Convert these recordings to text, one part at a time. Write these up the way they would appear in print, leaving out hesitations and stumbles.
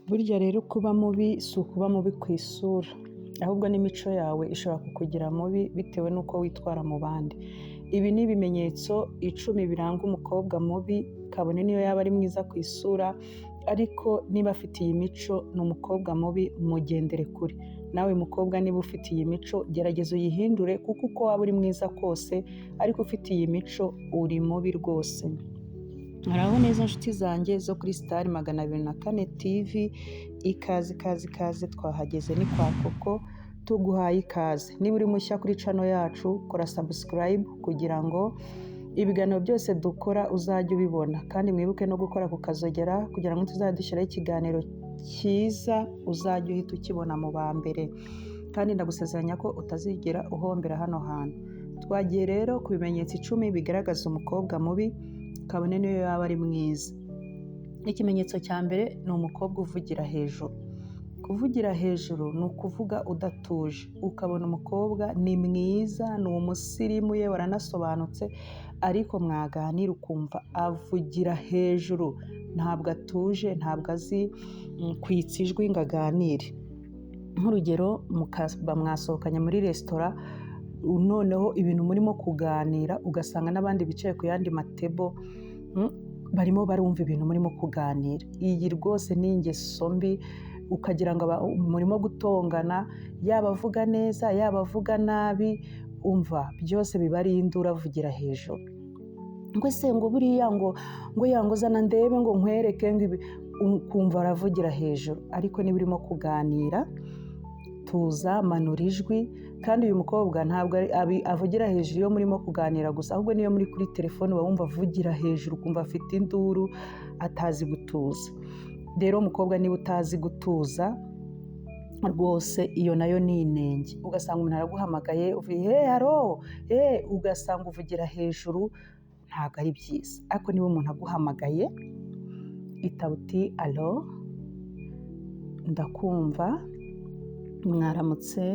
Burya rero kuba mubi si ukuba mubi ku isura, ahubwo n'imico yawe ishobora kukugira mubi bitewe n'uko witwara mu bandi. Ibi ni ibimenyetso 10 biranga umukobwa mubi, kabone niyo yaba ari mwiza ku isura, ariko niba afite iyi mico ni umukobwa mubi, mugendere kure. Nawe mukobwa niba ufite iyi mico gerageza uyihindure, kuko uko waba uri mwiza kose ariko ufite iyi mico uri mubi rwose. Muraho neza nshuti zanjye zo kuri Star 204 TV, ikaze twahageze ni kwa Koko, tuguhaye ikaze. Niba uri mushya kuri channel yacu kora subscribe kugira ngo ibiganiro byose dukora uzajye ubibona, kandi mwibuke no gukora ku kazogera kugira ngo tuzajye dushyiraho ikiganiro cyiza uzajye uhita ukibona mu ba mbere, kandi ndagusezeranya ko utazigera uhombera hano hantu. Twagiye rero ku bimenyetso 10 bigaragaza umukobwa mubi, kabone niyo yaba ari mwiza. Ikimenyetso cya mbere ni umukobwa uvugira hejuru. Kuvugira hejuru ni ukuvuga udatuje, ukabona umukobwa ni mwiza, ni umusirimu, ye waranasobanutse, ariko mwaganira ukumva avugira hejuru, ntabwo atuje, ntabwo azi kwitsa ijwi ngo aganire. Nk'urugero, mwasohokanye muri resitora, noneho ibintu murimo kuganira ugasanga n'abandi bicaye ku yandi matebo barimo barumva ibintu murimo kuganira. Iyi rwose ni ingeso mbi, ukagira ngo murimo gutongana, yaba avuga neza yaba avuga nabi, umva byose biba ari induru avugira hejuru. Ngo se ngo buriya ngo yangozana ndebe ngo nkwereke ngo ibi, ukumva aravugira hejuru. Ariko niba urimo kuganira, tuza, manura ijwi. Kandi uyu mukobwa ntabwo avugira hejuru iyo murimo kuganira gusa, ahubwo niyo muri kuri telefone uba wumva avugira hejuru, ukumva afite induru, atazi gutuza. Rero umukobwa niba utazi gutuza rwose, iyo nayo ni inenge. Ugasanga umuntu araguhamagaye uvuye haro, ugasanga uvugira hejuru, ntabwo ari byiza. Ariko niba umuntu aguhamagaye itaba uti alo, ndakumva, mwaramutse,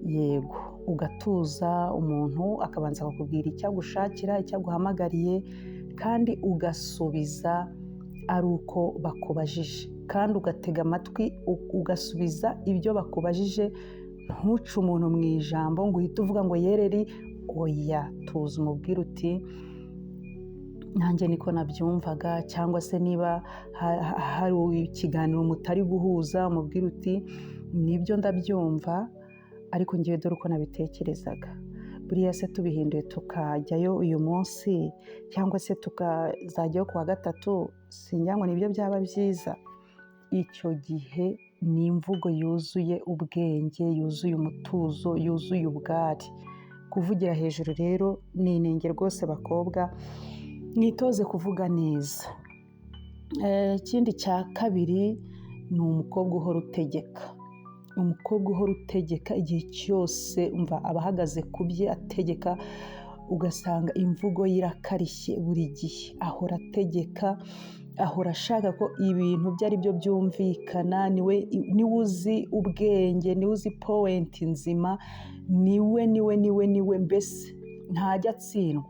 yego, ugatuza, umuntu akabanza akakubwira icyo agushakira, icyo aguhamagariye, kandi ugasubiza ari uko bakubajije, kandi ugatega amatwi ugasubiza ibyo bakubajije. Ntuce umuntu mu ijambo ngo uhite uvuga ngo yereri, oya, tuza umubwire uti nanjye niko nabyumvaga, cyangwa se niba hari ikiganiro mutari guhuza umubwire uti nibyo ndabyumva, ariko ngewe dore uko nabitekerezaga. Buriya se tubihinduye tukajyayo uyu munsi, cyangwa se tukazajyayo kuwa gatatu, sinjya ngo nibyo byaba byiza. Icyo gihe ni imvugo yuzuye ubwenge, yuzuye umutuzo, yuzuye ubwari. Kuvugira hejuru rero ni inenge rwose. Bakobwa, mwitoze kuvuga neza. Ikindi cya kabiri ni umukobwa uhora utegeka. Umukobwa uhora utegeka igihe cyose, umva aba ahagaze ku bye ategeka, ugasanga imvugo ye irakarishye buri gihe, ahora ategeka, ahora ashaka ko ibintu bye ari byo byumvikana. Niwe uzi ubwenge, niwe uzi point nzima, niwe mbese ntajya atsindwa.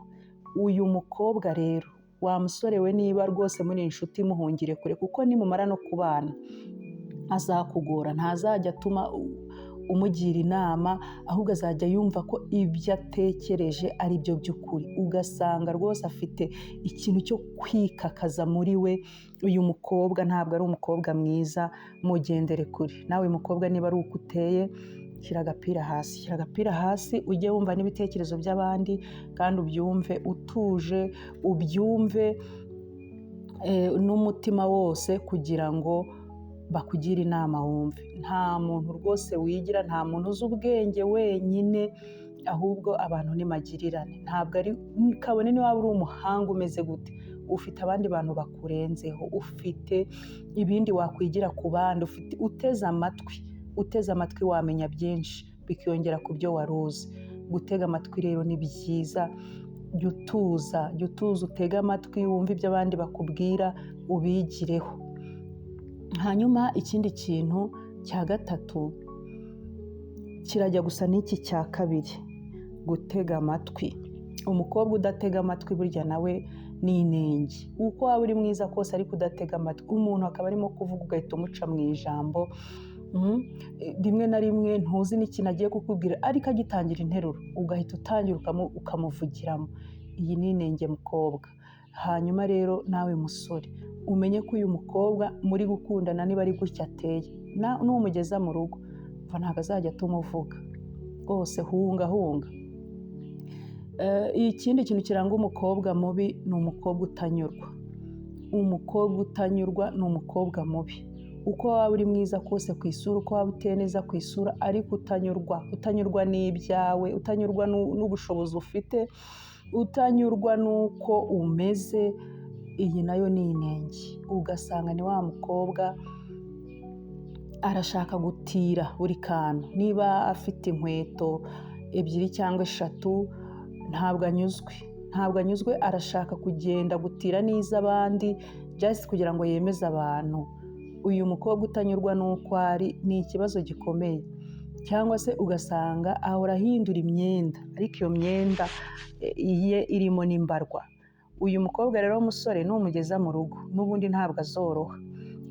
Uyu mukobwa rero, wa musore we, niba rwose muri inshuti, muhungire kure, kuko nimumara no kubana azakugora. Ntazajya atuma umugira inama, ahubwo azajya yumva ko ibyo atekereje ari byo by'ukuri. Ugasanga rwose afite ikintu cyo kwikakaza muri we. Uyu mukobwa ntabwo ari umukobwa mwiza, mugendere kure. Nawe mukobwa, niba ari uko uteye, shyira agapira hasi, ujye wumva n'ibitekerezo by'abandi, kandi ubyumve utuje, ubyumve n'umutima wose, kugira ngo bakugira inama wumve. Nta muntu rwose wigira, nta muntu uzi ubwenge wenyine, ahubwo abantu ni magirirane. Ntabwo ari kabone niba uri umuhanga umeze gute, ufite abandi bantu bakurenzeho, ufite ibindi wakwigira ku bandi, uteze amatwi wamenya byinshi bikiyongera ku byo wari uzi. Gutega amatwi rero ni byiza. Jya utuza, utege amatwi, wumve ibyo abandi bakubwira, ubigireho. Hanyuma ikindi kintu cya gatatu kirajya gusa n'iki cya kabiri, gutega amatwi. Umukobwa udatega amatwi burya nawe ni inenge. Uko waba uri mwiza kose ariko udatega amatwi, umuntu akaba arimo kuvuga ugahita umuca mu ijambo, rimwe na rimwe ntuzi n'ikintu agiye kukubwira ariko agitangira interuro ugahita utangira ukamuvugiramo. Iyi ni inenge mukobwa. Hanyuma rero nawe musore umenye ko uyu mukobwa muri gukundana niba ari gutya ateye, numugeza mu rugo ntabwo azajya tumuvuga rwose, hunga. Ikindi kintu kiranga umukobwa mubi ni umukobwa utanyurwa. Umukobwa utanyurwa ni umukobwa mubi. Uko waba uri mwiza kose ku isura, uko waba uteye neza ku isura, ariko utanyurwa n'ibyawe, utanyurwa n'ubushobozi ufite, utanyurwa n'uko umeze, iyi nayo ni inenge. Ugasanga ni wa mukobwa arashaka gutira buri kantu. Niba afite inkweto 2 cyangwa 3 ntabwo anyuzwe, arashaka kugenda gutira n'iz'abandi just kugira ngo yemeze abantu. Uyu mukobwa utanyurwa n'uko ari ni ikibazo gikomeye. Cyangwa se ugasanga ahora ahindura imyenda, ariko iyo myenda ye irimo n'imbarwa. Uyu mukobwa rero w'umusore numugeza mu rugo n'ubundi ntabwo azoroha,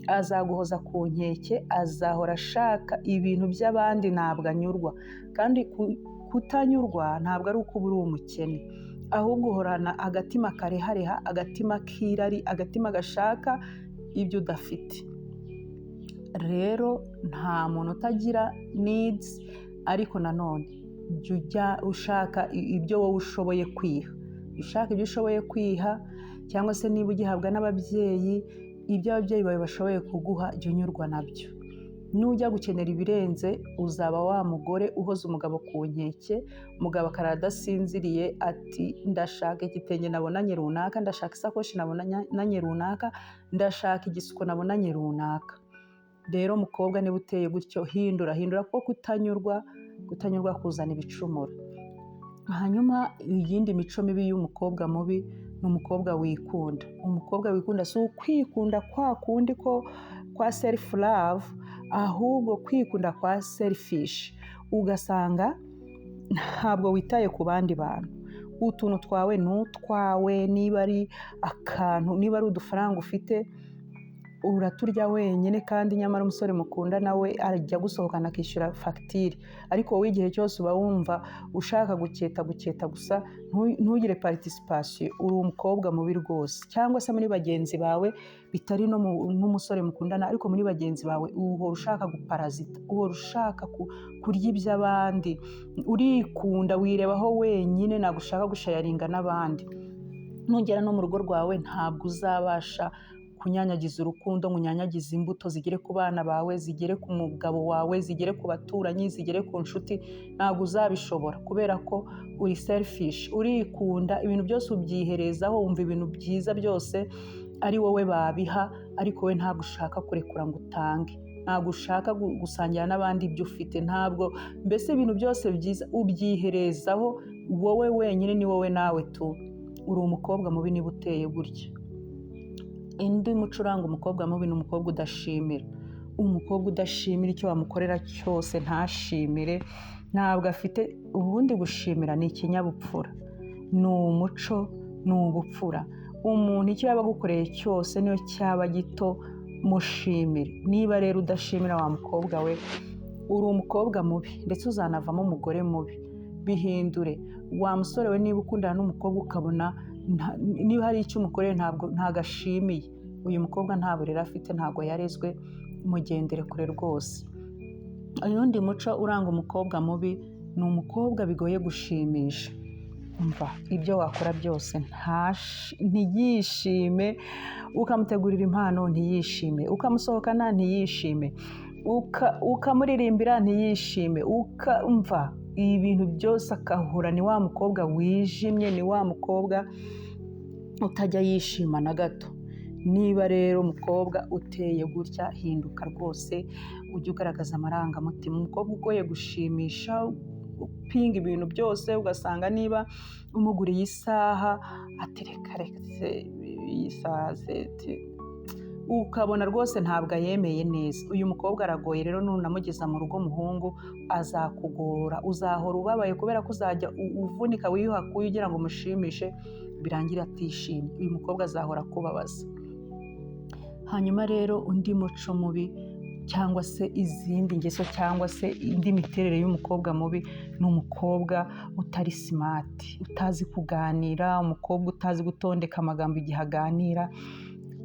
azaguhoza ku nkeke, azahora ashaka ibintu by'abandi, ntabwo anyurwa. Kandi kutanyurwa ntabwo ari uko uba uri umukene, ahubwo uhorana agatima karehareha, agatima k'irari, agatima gashaka ibyo udafite. Rero nta muntu utagira needs, ariko nanone jya ushaka ibyo wowe ushoboye kwiha. Ushaka ibyo ushoboye kwiha, cyangwa se niba ugihabwa n'ababyeyi, ibyo ababyeyi bawe bashoboye kuguha jya unyurwa nabyo. Nujya gukenera ibirenze uzaba wa mugore uhoza umugabo ku nkeke, umugabo akarara adasinziriye ati ndashaka igitenge nabonanye runaka, ndashaka isakoshi nabonanye runaka, ndashaka igisuko nabonanye runaka. Rero mukobwa niba uteye gutyo hindura kuko kutanyurwa kuzana ibicumuro. Hanyuma iyindi mico mibi y'umukobwa mubi ni umukobwa wikunda. Umukobwa wikunda si ukwikunda kwa kundi ko kwa self love, ahubwo kwikunda kwa selfish. Ugasanga ntabwo witaye ku bandi bantu, utuntu twawe n'utwawe. Niba ari akantu, niba ari udufaranga ufite uraturya wenyine, kandi nyamara umusore mukunda nawe ajya gusohokana akishyura fagitire, ariko wowe igihe cyose uba wumva ushaka guketa gusa, ntugire participation. Uri umukobwa mubi rwose. Cyangwa se muri bagenzi bawe, bitari n'umusore mukundana, ariko muri bagenzi bawe uhora ushaka guparazita, uhora ushaka kurya iby'abandi, urikunda, wirebaho wenyine, ntabwo ushaka gushayaringa n'abandi. Nugera no mu rugo rwawe ntabwo uzabasha kunyanyagiza urukundo, unyanyagiza imbuto zigere ku bana bawe, zigere ku mugabo wawe, zigere ku baturanyi, zigere ku nshuti. Ntabwo uzabishobora kubera ko uri selfish, urikunda, ibintu byose ubyiherezaho, wumva ibintu byiza byose ari wowe babiha, ariko we ntabwo ushaka kurekura ngo utange, ntabwo ushaka gusangira n'abandi ibyo ufite, ntabwo, mbese ibintu byose byiza ubyiherezaho wowe wenyine, ni wowe nawe tu. Uri umukobwa mubi niba uteye gutya. Indi muco uranga umukobwa mubi ni umukobwa udashimira. Umukobwa udashimira icyo wamukorera cyose ntashimire, ntabwo afite. Ubundi gushimira ni ikinyabupfura, ni umuco, ni ubupfura. Umuntu icyo yaba agukoreye cyose niyo cyaba gito, mushimire. Niba rero udashimira wa mukobwa we, uri umukobwa mubi, ndetse uzanavamo umugore mubi. Bihindure. Wa musore we niba ukundana n'umukobwa ukabona niba hari icyo umukoreye ntabwo ashimiye, uyu mukobwa nta burere afite, ntabwo yarezwe, mugendere kure rwose. Undi muco uranga umukobwa mubi ni umukobwa bigoye gushimisha. Umva, ibyo wakora byose ntiyishime, ukamutegurira impano ntiyishime, ukamusohokana ntiyishime, ukamuririmbira ntiyishime, umva ibintu byose akahura. Ni wa mukobwa wijimye, ni wa mukobwa utajya yishima na gato. Niba rero umukobwa uteye gutya, hinduka rwose, ujye ugaragaza amarangamutima. Umukobwa ugoye gushimisha, upinga ibintu byose, ugasanga niba umuguriye isaha atereka iyi saha ukabona rwose ntabwo ayemeye neza. Uyu mukobwa aragoye rero, nunamugeza mu rugo muhungu azakugora, uzahora ubabaye kubera ko uzajya uvunika wiyuhakuye ugira ngo umushimishe, birangira atishimye. Uyu mukobwa azahora akubabaza. Hanyuma rero undi muco mubi cyangwa se izindi ngeso cyangwa se indi miterere y'umukobwa mubi ni umukobwa utari simati, utazi kuganira, umukobwa utazi gutondeka amagambo igihe aganira.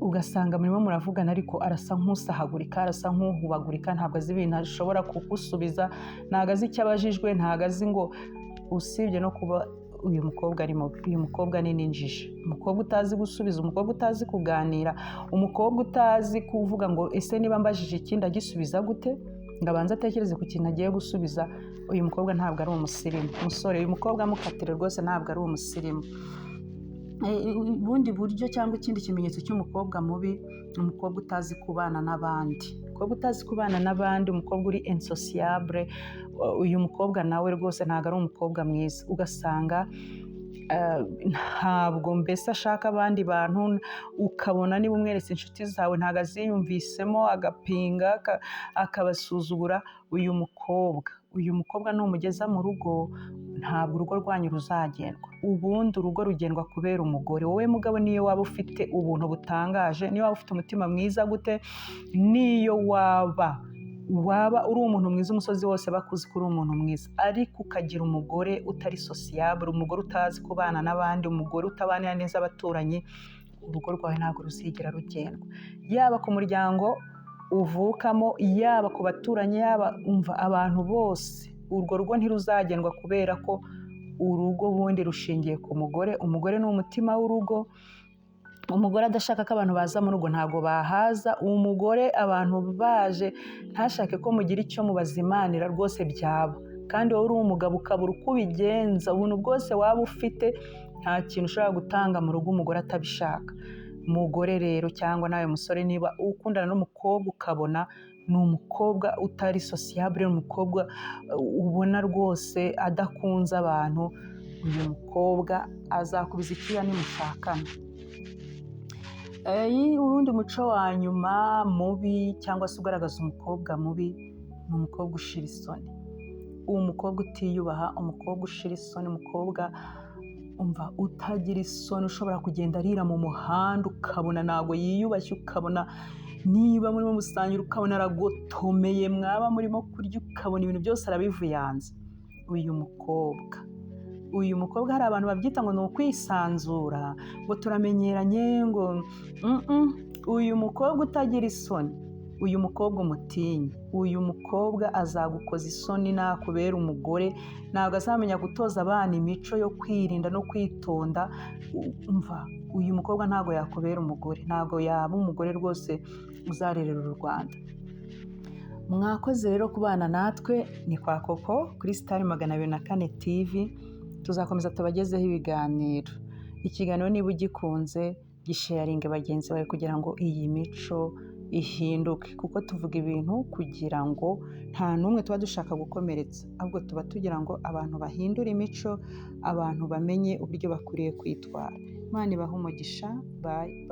Ugasanga murimo muravugana ariko arasa nk'usahagurika, arasa nk'uhubagurika, ntabwo azi ibintu ashobora kugusubiza, ntabwo azi icyo abajijwe, ntabwo azi ngo, usibye no kuba uyu mukobwa ari mubi, uyu mukobwa ni n'injiji. Umukobwa utazi gusubiza, umukobwa utazi kuganira, umukobwa utazi kuvuga ngo ese niba mbajije ikindi agisubiza gute, ngo abanze atekereze ku kintu agiye gusubiza. Uyu mukobwa ntabwo ari umusirimu. Umusore, uyu mukobwa mukatire rwose ntabwo ari umusirimu. Ubundi buryo cyangwa ikindi kimenyetso cy'umukobwa mubi, umukobwa utazi kubana n'abandi. Umukobwa utazi kubana n'abandi, umukobwa uri insosiyabure, uyu mukobwa nawe rwose ntabwo ari umukobwa mwiza. Ugasanga ntabwo mbese ashaka abandi bantu, ukabona niba umweretse inshuti zawe ntabwo aziyumvisemo, agapinga, akabasuzugura. Uyu mukobwa numugeza mu rugo, ntabwo urugo rwanyu ruzagendwa. Ubundi urugo rugendwa kubera umugore. Wowe mugabo, niyo waba ufite ubuntu butangaje, niyo waba ufite umutima mwiza gute, niyo waba uri umuntu mwiza, umusozi wose bakuzi ko uri umuntu mwiza, ariko ukagira umugore utari sosiyabure, umugore utazi kubana n'abandi, umugore utabanira neza abaturanyi, urugo rwawe ntabwo ruzigera rugendwa. Yaba ku muryango uvukamo, yaba ku baturanyi, yaba abantu bose, urwo rugo ntiruzagendwa kubera ko urugo ubundi rushingiye ku mugore. Umugore ni umutima w'urugo. Umugore adashaka ko abantu baza mu rugo ntabwo bahaza. Umugore abantu baje ntashake ko mugira icyo mubazimanira, rwose byaba. Kandi wowe uri umugabo ukabura uko ubigenza, ubuntu bwose waba ufite, nta kintu ushobora gutanga mu rugo umugore atabishaka. Umugore rero, cyangwa nawe musore, niba ukundana n'umukobwa ukabona ni umukobwa utari sosiyabure, umukobwa ubona rwose adakunze abantu, uyu mukobwa azakubiza icyuya nimushakana. Urundi muco wa nyuma mubi cyangwa se ugaragaza umukobwa mubi ni umukobwa ushira isoni. Uwo mukobwa utiyubaha, umukobwa ushira isoni, umukobwa utagira isoni, ushobora kugenda arira mu muhanda ukabona ntabwo yiyubashye, ukabona niba murimo musangira ukabona aragotomeye, mwaba murimo kurya ukabona ibintu byose arabivuyanze. Uyu mukobwa hari abantu babyita ngo ni ukwisanzura, ngo turamenyeranye, ngo uyu mukobwa utagira isoni, uyu mukobwa umutinye, uyu mukobwa azagukoza isoni nakubera umugore. Ntabwo azamenya gutoza abana imico yo kwirinda no kwitonda. Uyu mukobwa ntabwo yakubera umugore, ntabwo yaba umugore rwose uzarerera u Rwanda. Mwakoze rero kubana natwe, ni kwa Koko kuri Star 204 TV. Tuzakomeza tubagezeho ibiganiro. Ikiganiro niba ugikunze, gisharinge bagenzi bawe kugira ngo iyi mico ihinduke, kuko tuvuga ibintu kugira ngo nta n'umwe tuba dushaka gukomeretsa, ahubwo tuba tugira ngo abantu bahindure imico, abantu bamenye uburyo bakwiriye kwitwara. Imana ibahe umugisha. Bye.